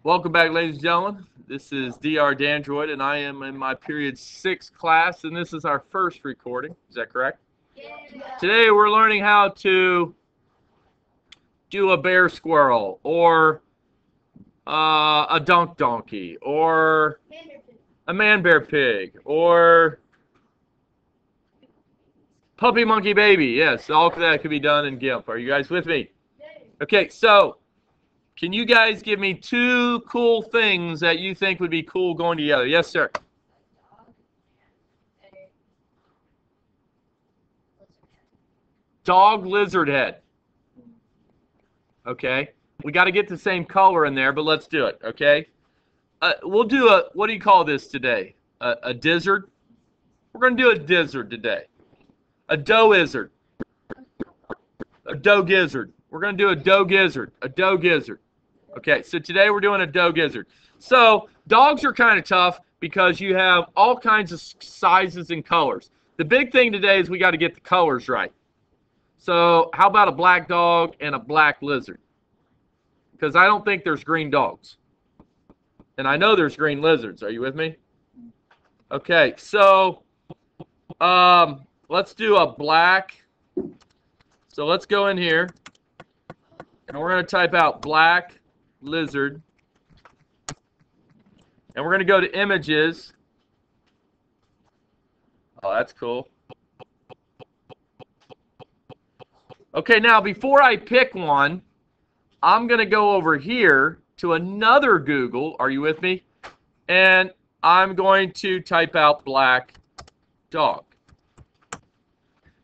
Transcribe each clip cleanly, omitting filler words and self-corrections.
Welcome back, ladies and gentlemen. This is DANDROID, and I am in my period 6 class, and this is our first recording. Is that correct? Yeah. Today we're learning how to do a bear squirrel, or a dunk donkey, or a man bear pig, or puppy monkey baby. Yes, all of that could be done in Gimp. Are you guys with me? Okay, so can you guys give me 2 cool things that you think would be cool going together? Yes, sir. Dog, lizard head. Okay. We got to get the same color in there, but let's do it, okay? We'll do a, what do you call this today? A dizzard? We're going to do a dizzard today. A doe-izzard. A doe-gizzard. We're going to do a doe-gizzard. A doe-gizzard. Okay, so today we're doing a doe-gizzard. So dogs are kind of tough because you have all kinds of sizes and colors. The big thing today is we got to get the colors right. So how about a black dog and a black lizard? Because I don't think there's green dogs. And I know there's green lizards. Are you with me? Okay, so let's do a black. So let's go in here. And we're going to type out black lizard. And we're going to go to images. Oh, that's cool. Okay, now before I pick one, I'm going to go over here to another Google. Are you with me? And I'm going to type out black dog.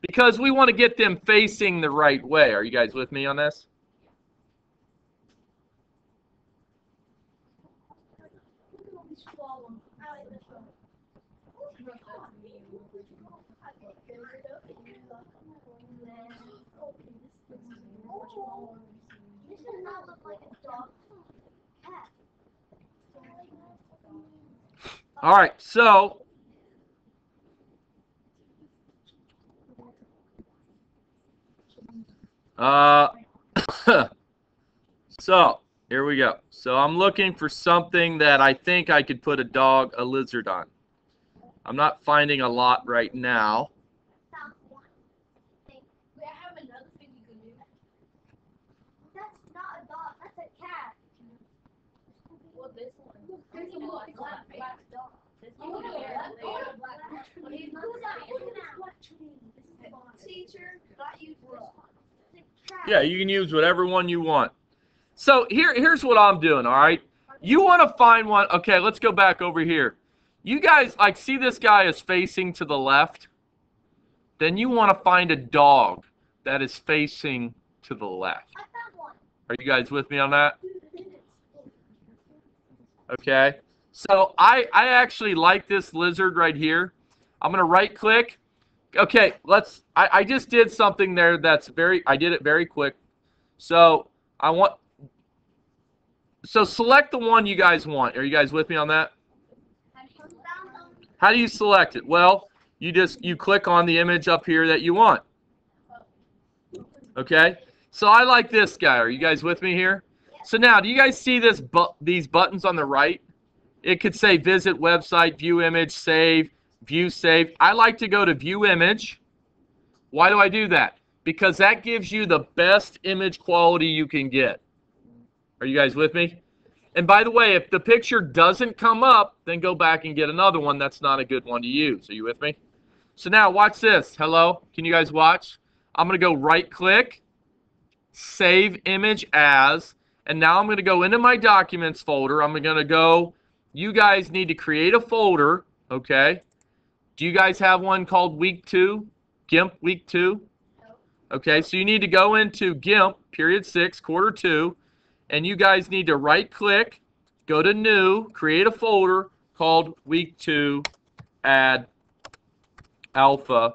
Because we want to get them facing the right way. Are you guys with me on this? All right, so so here we go. So I'm looking for something that I think I could put a lizard on. I'm not finding a lot right now. Yeah, you can use whatever one you want. So here's what I'm doing, all right? You want to find one. Okay, let's go back over here. You guys, like, see this guy is facing to the left? Then you want to find a dog that is facing to the left. Are you guys with me on that? Okay. So I actually like this lizard right here. I'm going to right click. Okay, I just did something there that's I did it very quick. So select the one you guys want. Are you guys with me on that? How do you select it? Well, you click on the image up here that you want. Okay? So I like this guy. Are you guys with me here? So now, do you guys see these buttons on the right? It could say visit website, view image, save, view save. I like to go to view image. Why do I do that? Because that gives you the best image quality you can get. Are you guys with me? And by the way, if the picture doesn't come up, then go back and get another one. That's not a good one to use. Are you with me? So now watch this. Hello? Can you guys watch? I'm going to go right click, save image as, and now I'm going to go into my documents folder. I'm going to go, you guys need to create a folder, okay? Do you guys have one called week 2? Gimp week 2? Okay, so you need to go into Gimp period 6 quarter 2, and you guys need to right click, go to new, create a folder called week 2, add alpha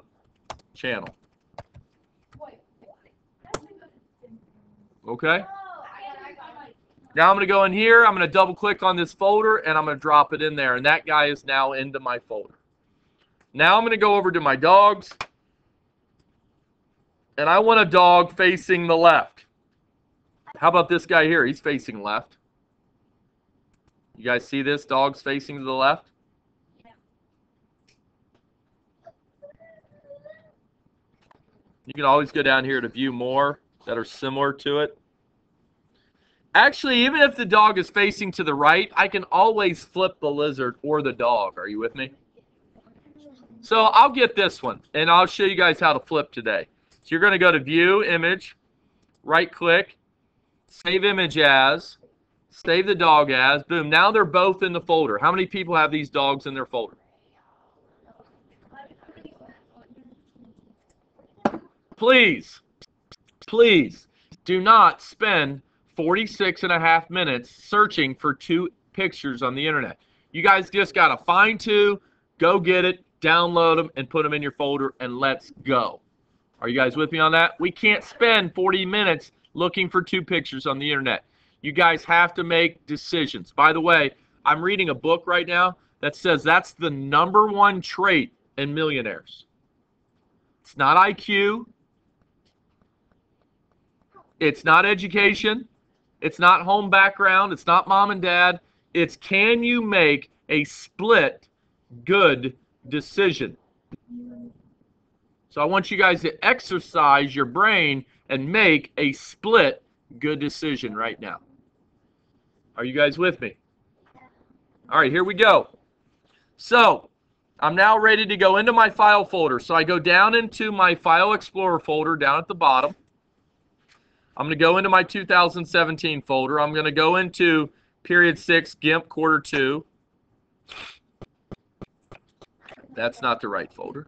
channel. Okay? Now I'm going to go in here, I'm going to double click on this folder, and I'm going to drop it in there, and that guy is now into my folder. Now I'm going to go over to my dogs, and I want a dog facing the left. How about this guy here? He's facing left. You guys see this? Dog's facing to the left. You can always go down here to view more that are similar to it. Actually, even if the dog is facing to the right, I can always flip the lizard or the dog. Are you with me? So I'll get this one, and I'll show you guys how to flip today. So you're going to go to View, Image, right-click, Save Image As, save the dog as. Boom. Now they're both in the folder. How many people have these dogs in their folder? Please, please do not spend 46.5 minutes searching for 2 pictures on the internet. You guys just got to find 2, go get it, download them, and put them in your folder, and let's go. Are you guys with me on that? We can't spend 40 minutes looking for 2 pictures on the internet. You guys have to make decisions. By the way, I'm reading a book right now that says that's the #1 trait in millionaires. It's not IQ. It's not education. It's not home background. It's not mom and dad. It's can you make a split good decision? So I want you guys to exercise your brain and make a split good decision right now. Are you guys with me? All right, here we go. So I'm now ready to go into my file folder. So I go down into my File Explorer folder down at the bottom. I'm going to go into my 2017 folder. I'm going to go into Period 6, Gimp, Quarter 2. That's not the right folder.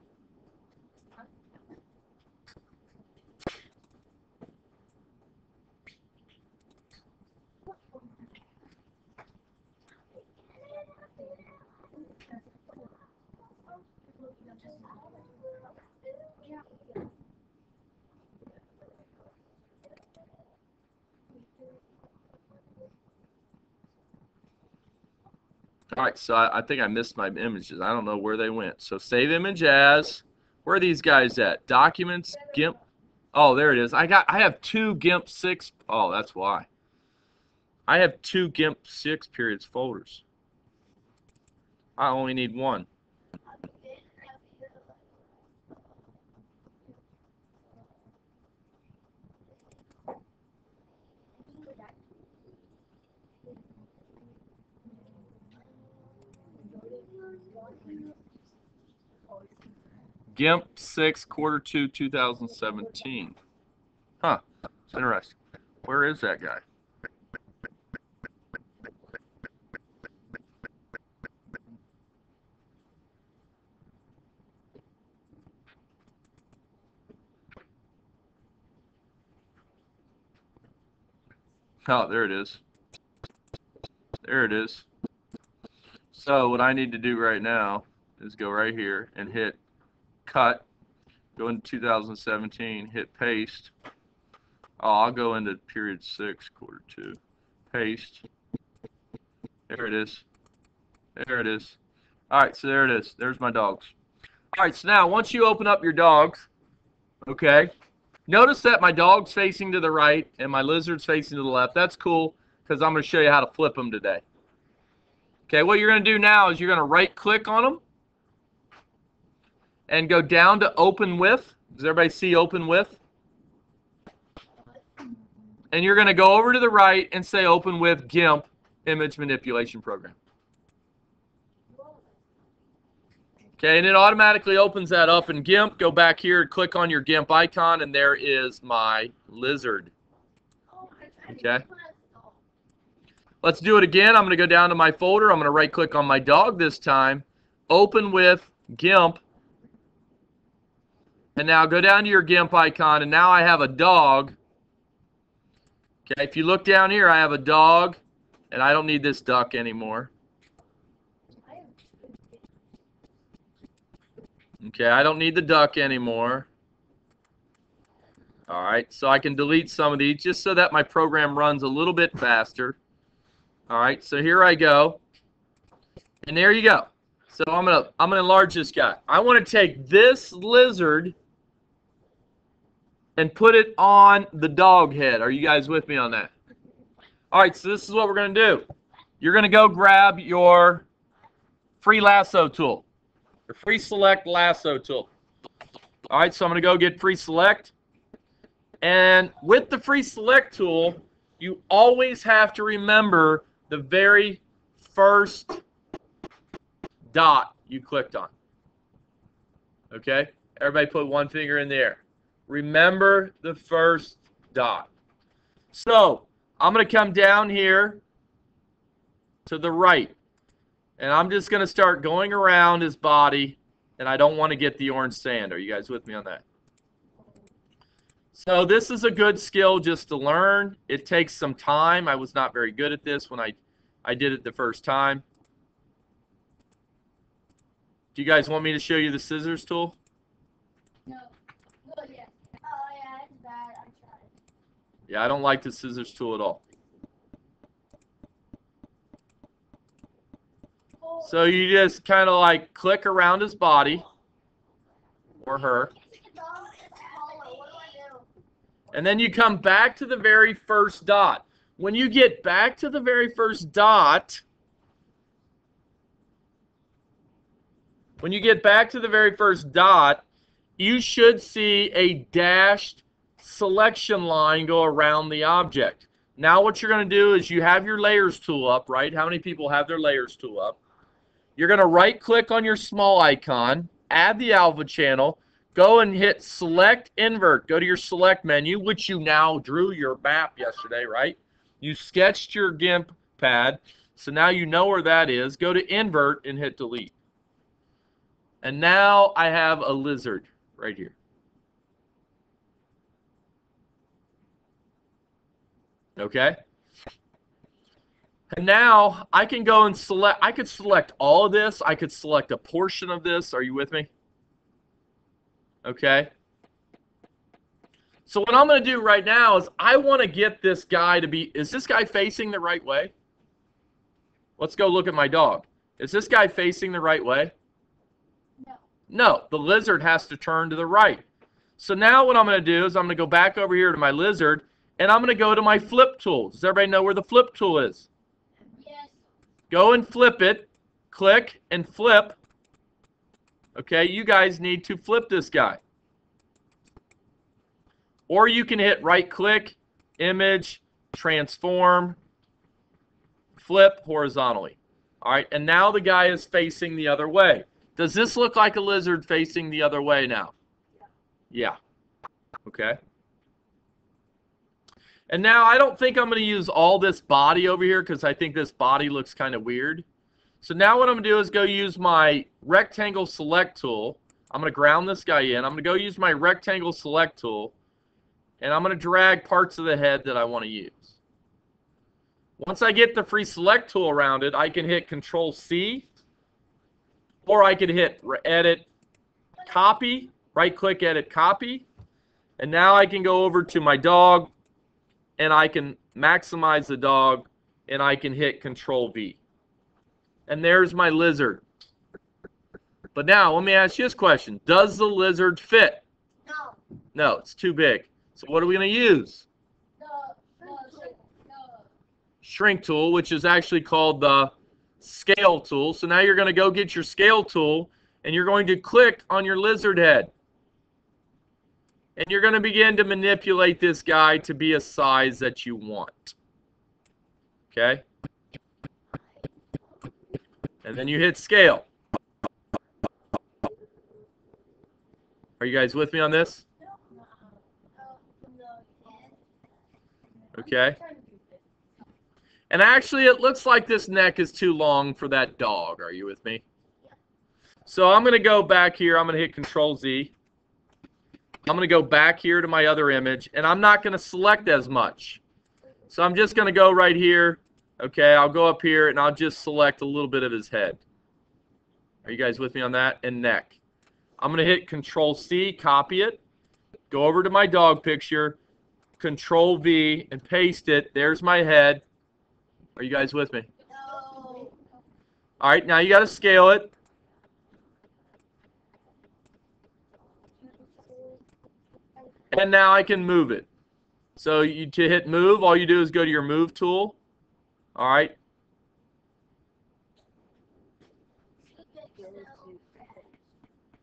All right, so I think I missed my images. I don't know where they went. So save image as. Where are these guys at? Documents, Gimp. Oh, there it is. I have 2 Gimp 6. Oh, that's why. I have 2 Gimp 6 periods folders. I only need 1. Gimp 6, Quarter 2, 2017. Huh. It's interesting. Where is that guy? Oh, there it is. There it is. So what I need to do right now is go right here and hit cut, go into 2017, hit paste. Oh, I'll go into period 6, Quarter 2, paste. There it is. There it is. All right, so there it is. There's my dogs. All right, so now once you open up your dogs, okay, notice that my dog's facing to the right and my lizard's facing to the left. That's cool because I'm going to show you how to flip them today. Okay, what you're going to do now is you're going to right-click on them and go down to Open With. Does everybody see Open With? And you're going to go over to the right and say Open With Gimp Image Manipulation Program. Okay, and it automatically opens that up in Gimp. Go back here and click on your Gimp icon, and there is my lizard. Okay. Let's do it again. I'm going to go down to my folder. I'm going to right-click on my dog this time. Open with Gimp. And now go down to your Gimp icon, and now I have a dog. Okay, if you look down here, I have a dog, and I don't need this duck anymore. Okay, I don't need the duck anymore. All right, so I can delete some of these just so that my program runs a little bit faster. All right, so here I go. And there you go. So I'm gonna enlarge this guy. I want to take this lizard and put it on the dog head. Are you guys with me on that? All right, so this is what we're going to do. you're going to go grab your free lasso tool, your free select lasso tool. All right, so I'm going to go get free select. And with the free select tool, you always have to remember the very first dot you clicked on. Okay? Everybody put one finger in the air. Remember the first dot. So, I'm going to come down here to the right. And I'm just going to start going around his body. And I don't want to get the orange sand. Are you guys with me on that? So this is a good skill just to learn. It takes some time. I was not very good at this when I did it the first time. Do you guys want me to show you the scissors tool? No. Oh, yeah. Oh, yeah, it's bad. I tried. Yeah, I don't like the scissors tool at all. So you just kind of like click around his body or her. And then you come back to the very first dot. When you get back to the very first dot, you should see a dashed selection line go around the object. Now what you're going to do is you have your layers tool up, right? How many people have their layers tool up? You're going to right click on your small icon, add the alpha channel, go and hit select invert. Go to your select menu, which you now drew your map yesterday, right? You sketched your GIMP pad, so now you know where that is. Go to invert and hit delete. And now I have a lizard right here. Okay? And now I can go and select, I could select all of this. I could select a portion of this. Are you with me? Okay. So what I'm going to do right now is I want to get this guy to be, is this guy facing the right way? Let's go look at my dog. Is this guy facing the right way? No. No, the lizard has to turn to the right. So now what I'm going to do is I'm going to go back over here to my lizard and I'm going to go to my flip tool. Does everybody know where the flip tool is? Yes. Go and flip it. Click and flip. Okay, you guys need to flip this guy. Or you can hit right click, image, transform, flip horizontally. All right, and now the guy is facing the other way. Does this look like a lizard facing the other way now? Yeah. Okay. And now I don't think I'm going to use all this body over here because I think this body looks kind of weird. So now what I'm going to do is go use my rectangle select tool. I'm going to ground this guy in. I'm going to go use my rectangle select tool. And I'm going to drag parts of the head that I want to use. Once I get the free select tool around it, I can hit Control C. Or I could hit edit copy. Right click, edit copy. And now I can go over to my dog. And I can maximize the dog. And I can hit Control V. And there's my lizard. But now, let me ask you this question. Does the lizard fit? No. No, it's too big. So what are we going to use? The Shrink tool, which is actually called the scale tool. So now you're going to go get your scale tool, and you're going to click on your lizard head. And you're going to begin to manipulate this guy to be a size that you want. Okay? And then you hit scale. Are you guys with me on this? Okay. And actually, it looks like this neck is too long for that dog. Are you with me? So I'm going to go back here. I'm going to hit Control Z. I'm going to go back here to my other image. And I'm not going to select as much. So I'm just going to go right here. Okay, I'll go up here and I'll just select a little bit of his head. Are you guys with me on that? And neck. I'm going to hit Control C, copy it. Go over to my dog picture. Control V and paste it. There's my head. Are you guys with me? No. All right, now you got to scale it. And now I can move it. So to hit move, all you do is go to your move tool. All right.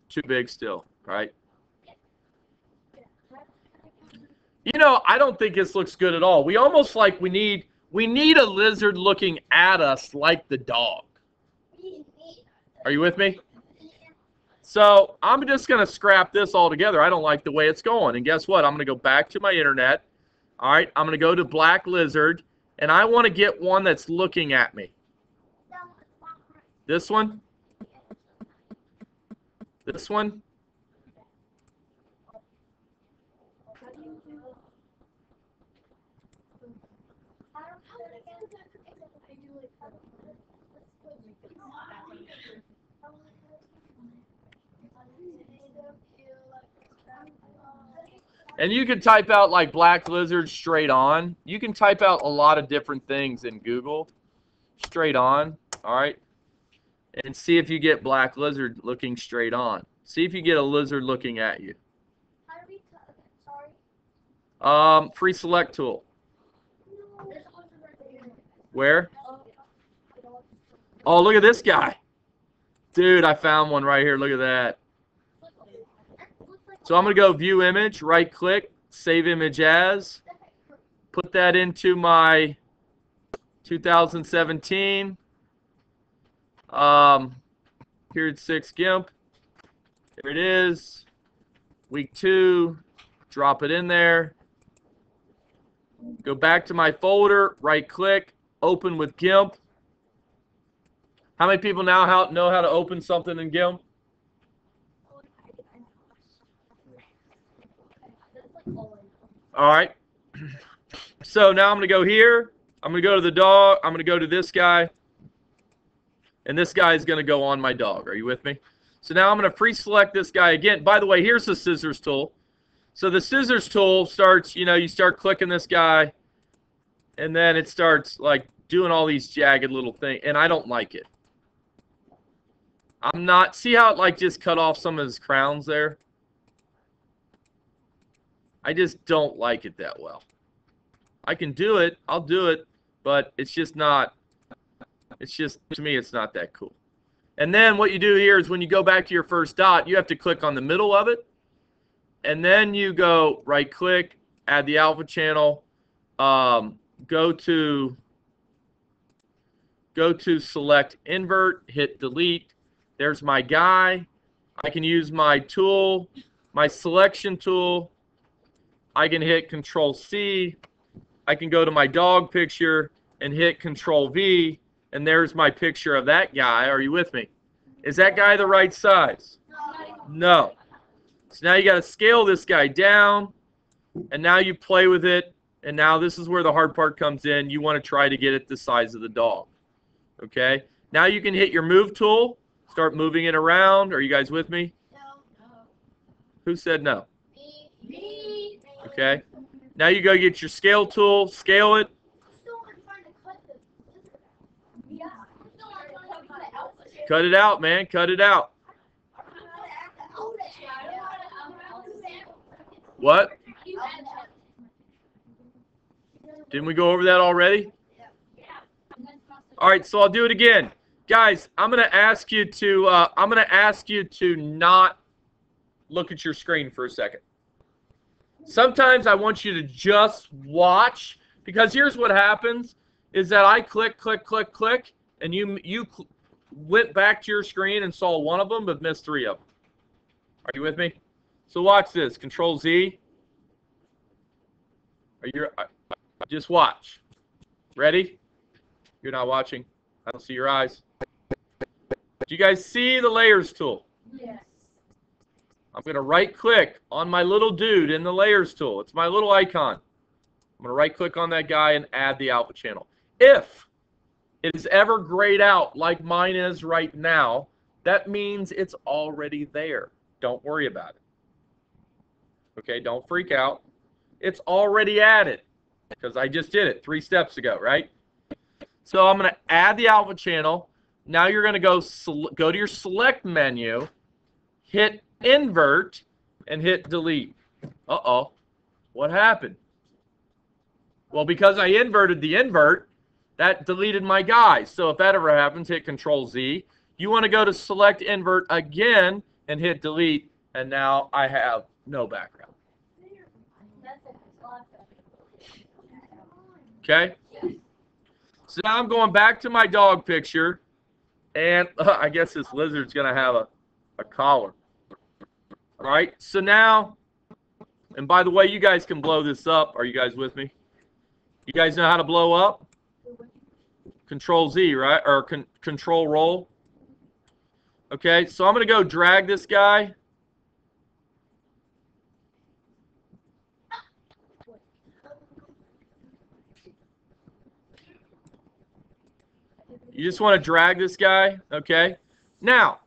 Too big still, right? You know, I don't think this looks good at all. We almost like we need a lizard looking at us like the dog. Are you with me? So I'm just going to scrap this all together. I don't like the way it's going. And guess what? I'm going to go back to my internet. All right, I'm going to go to Black Lizzard, and I want to get one that's looking at me. This one? This one? And you can type out like Black Lizzard straight on. You can type out a lot of different things in Google straight on, all right? And see if you get Black Lizzard looking straight on. See if you get a lizard looking at you. Free select tool. Where? Oh, look at this guy. Dude, I found one right here. Look at that. So I'm going to go view image, right click, save image as, put that into my 2017 period 6 Gimp. There it is. Week 2, drop it in there. Go back to my folder, right click, open with Gimp. How many people now know how to open something in Gimp? All right. So now I'm going to go here. I'm going to go to the dog. I'm going to go to this guy. And this guy is going to go on my dog. Are you with me? So now I'm going to pre-select this guy again. By the way, here's the scissors tool. So the scissors tool starts, you know, you start clicking this guy. And then it starts like doing all these jagged little things. And I don't like it. I'm not, see how it like just cut off some of his crowns there? I just don't like it that well. I can do it. I'll do it. But it's just not, it's just, to me, it's not that cool. And then what you do here is when you go back to your first dot, you have to click on the middle of it. And then you go right click, add the alpha channel, go to select invert, hit delete. There's my guy. I can use my tool, my selection tool. I can hit Control C. I can go to my dog picture and hit Control V, and there's my picture of that guy. Are you with me? Is that guy the right size? No. So now you got to scale this guy down, and now you play with it, and now this is where the hard part comes in. You want to try to get it the size of the dog. Okay? Now you can hit your move tool, start moving it around. Are you guys with me? No. Who said no? Me. Okay. Now you go get your scale tool, scale it. Cut it out, man. Cut it out. What? Didn't we go over that already? All right, so I'll do it again. Guys, I'm going to ask you to not look at your screen for a second. Sometimes I want you to just watch, because here's what happens is that I click, and you went back to your screen and saw one of them but missed 3 of them. Are you with me? So watch this. Control Z. Just watch. Ready? You're not watching. I don't see your eyes. Do you guys see the layers tool? Yes. I'm going to right click on my little dude in the layers tool. It's my little icon. I'm going to right click on that guy and add the alpha channel. If it is ever grayed out like mine is right now, that means it's already there. Don't worry about it. Okay, don't freak out. It's already added because I just did it 3 steps ago, right? So I'm going to add the alpha channel. Now you're going to go to your select menu, hit invert, and hit delete. Uh-oh. What happened? Well, because I inverted the invert, that deleted my guy. So if that ever happens, hit Control Z. You want to go to select invert again and hit delete, and now I have no background. Okay? So now I'm going back to my dog picture, and I guess this lizard's going to have a collar. All right? So now, and by the way, you guys can blow this up. Are you guys with me? You guys know how to blow up? Control Z, right? Or control roll. Okay, so I'm going to go drag this guy. You just want to drag this guy, okay? Now,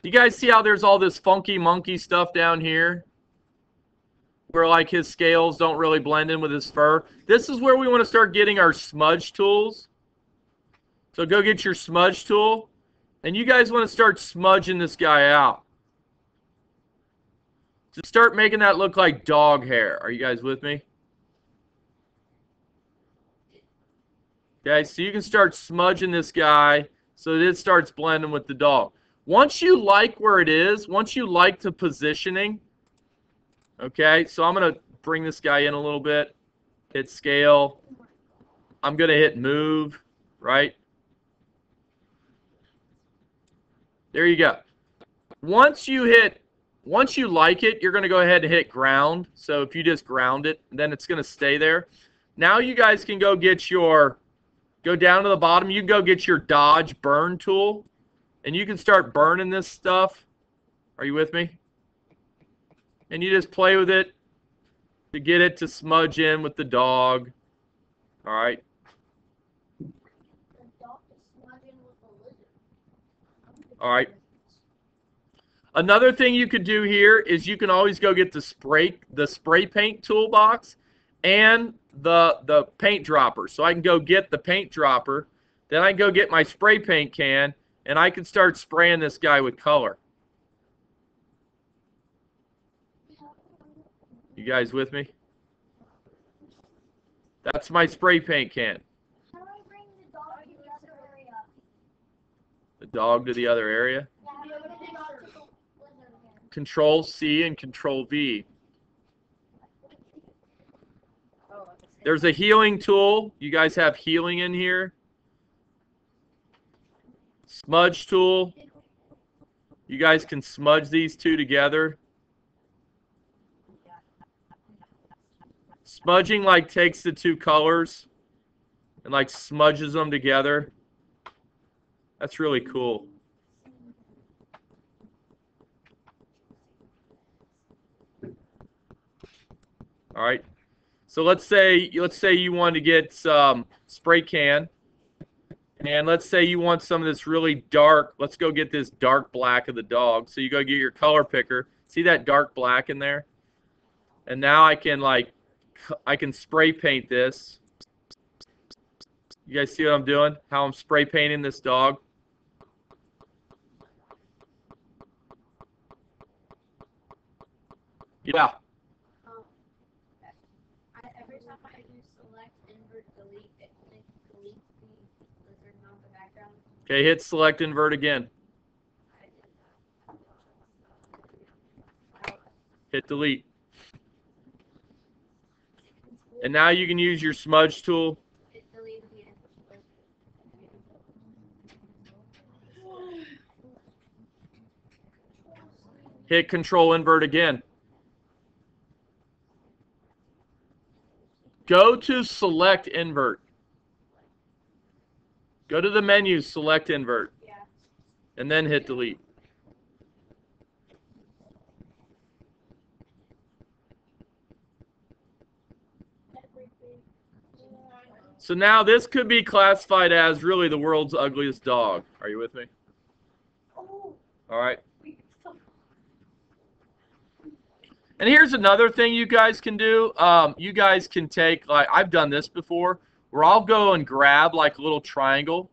you guys see how there's all this funky monkey stuff down here? Where like his scales don't really blend in with his fur. This is where we want to start getting our smudge tools. So go get your smudge tool. And you guys want to start smudging this guy out. Just start making that look like dog hair. Are you guys with me? Okay, so you can start smudging this guy so that it starts blending with the dog. Once you like where it is, once you like the positioning, okay, so I'm going to bring this guy in a little bit, hit scale. I'm going to hit move, right? There you go. Once you like it, you're going to go ahead and hit ground. So if you just ground it, then it's going to stay there. Now you guys can go get your, go down to the bottom. You can go get your dodge burn tool, and you can start burning this stuff. Are you with me? And you just play with it to get it to smudge in with the dog. All right. All right. Another thing you could do here is you can always go get the spray paint toolbox and the paint dropper. So I can go get the paint dropper, then I can go get my spray paint can, and I can start spraying this guy with color. You guys with me? That's my spray paint can. How do I bring the dog to the other area? The dog to the other area? Yeah, Control C and Control V. There's a healing tool. You guys have healing in here. Smudge tool. You guys can smudge these two together. Smudging like takes the two colors and like smudges them together. That's really cool. All right. So let's say you want to get some spray can, and let's say you want some of this really dark. Let's go get this dark black of the dog. So you go get your color picker. See that dark black in there? And now I can spray paint this. You guys see what I'm doing? How I'm spray painting this dog? Yeah. every time I do select, invert, delete, it deletes the lizard, not the background. Okay, hit select, invert again. Hit delete. And now you can use your smudge tool. It deleted the Hit control invert again. Go to select invert. Go to the menu, select invert. Yeah. And then hit delete. So now this could be classified as really the world's ugliest dog. Are you with me? All right. And here's another thing you guys can do. You guys can take, like, I've done this before, where I'll go and grab like a little triangle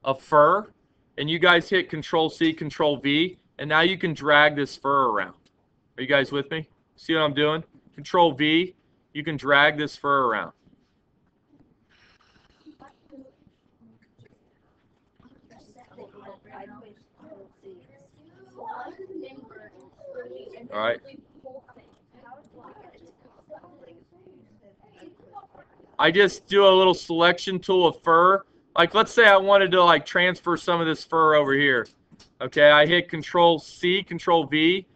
of fur, and you guys hit Control C, Control V, and now you can drag this fur around. Are you guys with me? See what I'm doing? Control V, you can drag this fur around. All right. I just do a little selection tool of fur. Like, let's say I wanted to like transfer some of this fur over here. Okay, I hit Control C, Control V.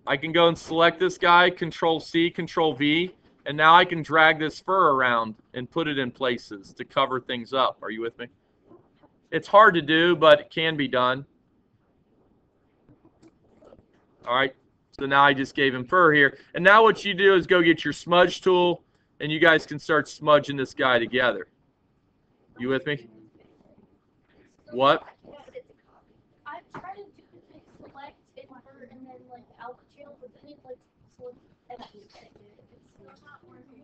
I can go and select this guy, Control C, Control V, and now I can drag this fur around and put it in places to cover things up. Are you with me? It's hard to do, but it can be done. All right, so now I just gave him fur here. And now what you do is go get your smudge tool, and you guys can start smudging this guy together. You with me? What? I've tried to do select invert and then like alpha channel, but then it like select everything. It's not working.